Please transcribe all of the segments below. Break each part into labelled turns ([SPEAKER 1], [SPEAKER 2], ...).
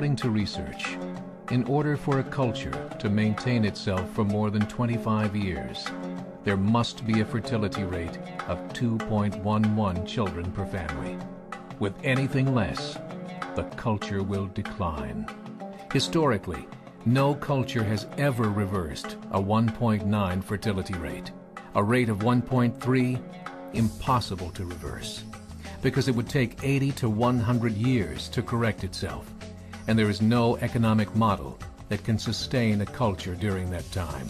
[SPEAKER 1] According to research, in order for a culture to maintain itself for more than 25 years, there must be a fertility rate of 2.11 children per family. With anything less, the culture will decline. Historically, no culture has ever reversed a 1.9 fertility rate. A rate of 1.3, impossible to reverse, because it would take 80 to 100 years to correct itself, and there is no economic model that can sustain a culture during that time.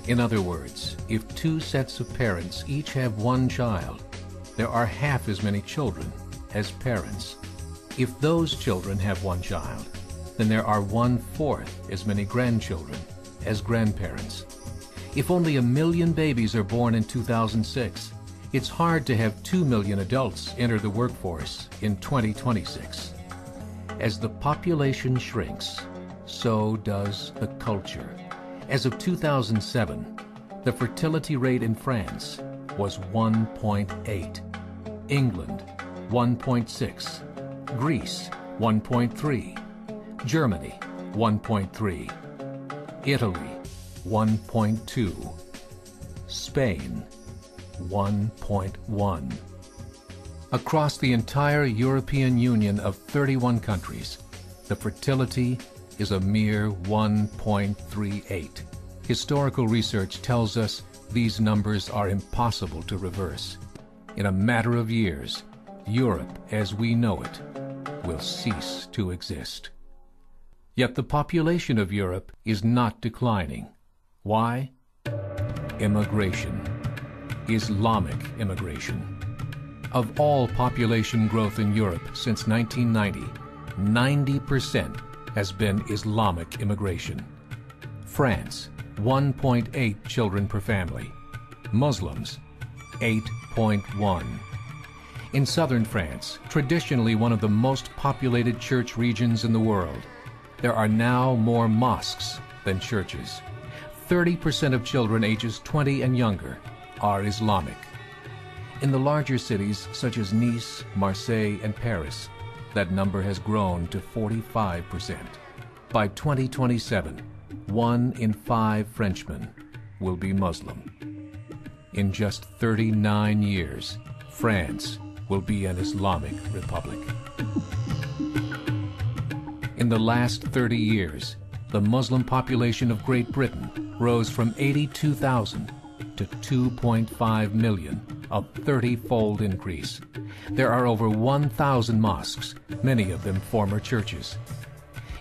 [SPEAKER 1] In other words, if two sets of parents each have one child, there are half as many children as parents. If those children have one child, then there are 1/4 as many grandchildren as grandparents. If only 1 million babies are born in 2006, it's hard to have 2 million adults enter the workforce in 2026. As the population shrinks, so does the culture. As of 2007, the fertility rate in France was 1.8, England 1.6, Greece 1.3, Germany 1.3, Italy 1.2, Spain 1.1. Across the entire European Union of 31 countries, the fertility is a mere 1.38. Historical research tells us these numbers are impossible to reverse. In a matter of years, Europe as we know it will cease to exist. Yet the population of Europe is not declining. Why? Immigration. Islamic immigration. Of all population growth in Europe since 1990, 90% has been Islamic immigration. France, 1.8 children per family. Muslims, 8.1. In southern France, traditionally one of the most populated church regions in the world, there are now more mosques than churches. 30% of children ages 20 and younger are Islamic. In the larger cities such as Nice, Marseille, and Paris, that number has grown to 45%. By 2027, 1 in 5 Frenchmen will be Muslim. In just 39 years, France will be an Islamic republic. In the last 30 years, the Muslim population of Great Britain rose from 82,000 to 2.5 million, a 30-fold increase. There are over 1,000 mosques, many of them former churches.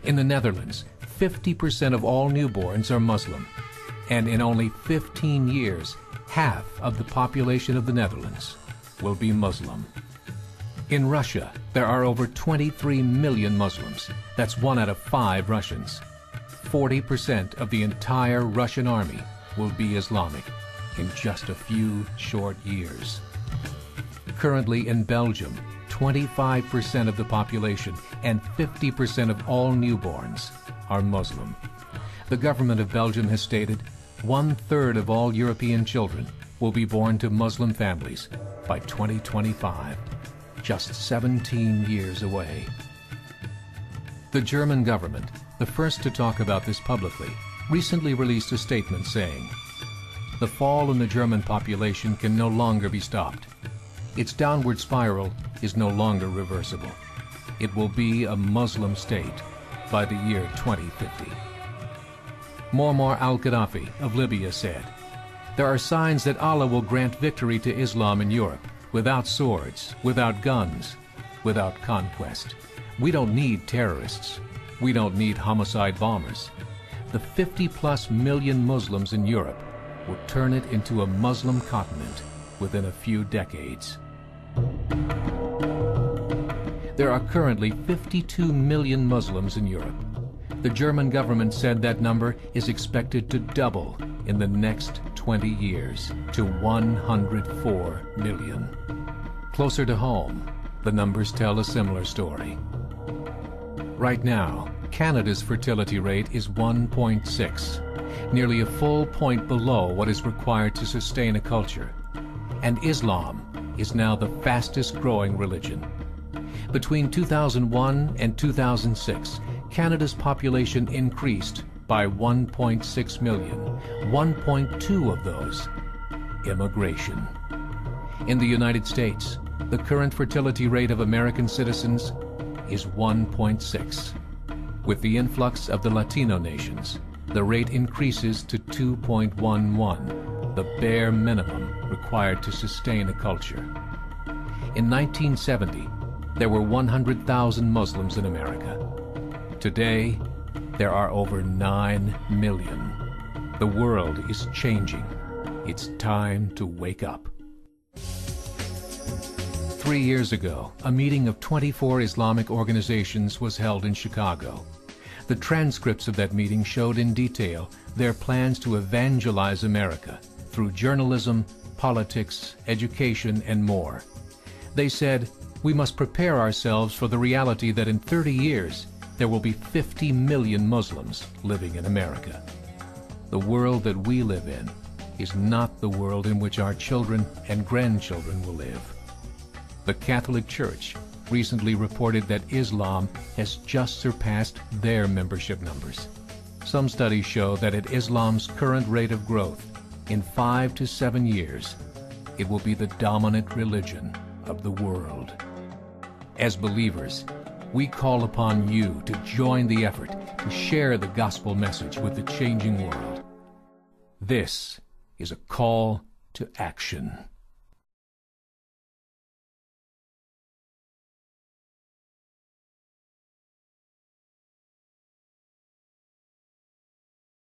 [SPEAKER 1] In the Netherlands, 50% of all newborns are Muslim, and in only 15 years, half of the population of the Netherlands will be Muslim. In Russia, there are over 23 million Muslims. That's 1 out of 5 Russians. 40% of the entire Russian army will be Islamic in just a few short years. Currently in Belgium, 25% of the population and 50% of all newborns are Muslim. The government of Belgium has stated 1/3 of all European children will be born to Muslim families by 2025, just 17 years away. The German government, the first to talk about this publicly, recently released a statement saying, "The fall in the German population can no longer be stopped. Its downward spiral is no longer reversible. It will be a Muslim state by the year 2050. Muammar al-Gaddafi of Libya said, "There are signs that Allah will grant victory to Islam in Europe, without swords, without guns, without conquest. We don't need terrorists. We don't need homicide bombers. The 50+ million Muslims in Europe will turn it into a Muslim continent within a few decades." There are currently 52 million Muslims in Europe. The German government said that number is expected to double in the next 20 years to 104 million. Closer to home, the numbers tell a similar story. Right now, Canada's fertility rate is 1.6, nearly a full point below what is required to sustain a culture. And Islam is now the fastest growing religion. Between 2001 and 2006, Canada's population increased by 1.6 million, 1.2 of those immigration. In the United States, the current fertility rate of American citizens is 1.6. With the influx of the Latino nations, the rate increases to 2.11, the bare minimum required to sustain a culture. In 1970, there were 100,000 Muslims in America. Today, there are over 9 million. The world is changing. It's time to wake up. 3 years ago, a meeting of 24 Islamic organizations was held in Chicago. The transcripts of that meeting showed in detail their plans to evangelize America through journalism, politics, education, and more. They said, we must prepare ourselves for the reality that in 30 years, there will be 50 million Muslims living in America. The world that we live in is not the world in which our children and grandchildren will live. The Catholic Church recently reported that Islam has just surpassed their membership numbers. Some studies show that at Islam's current rate of growth, in 5 to 7 years, it will be the dominant religion of the world. As believers, we call upon you to join the effort to share the gospel message with the changing world. This is a call to action.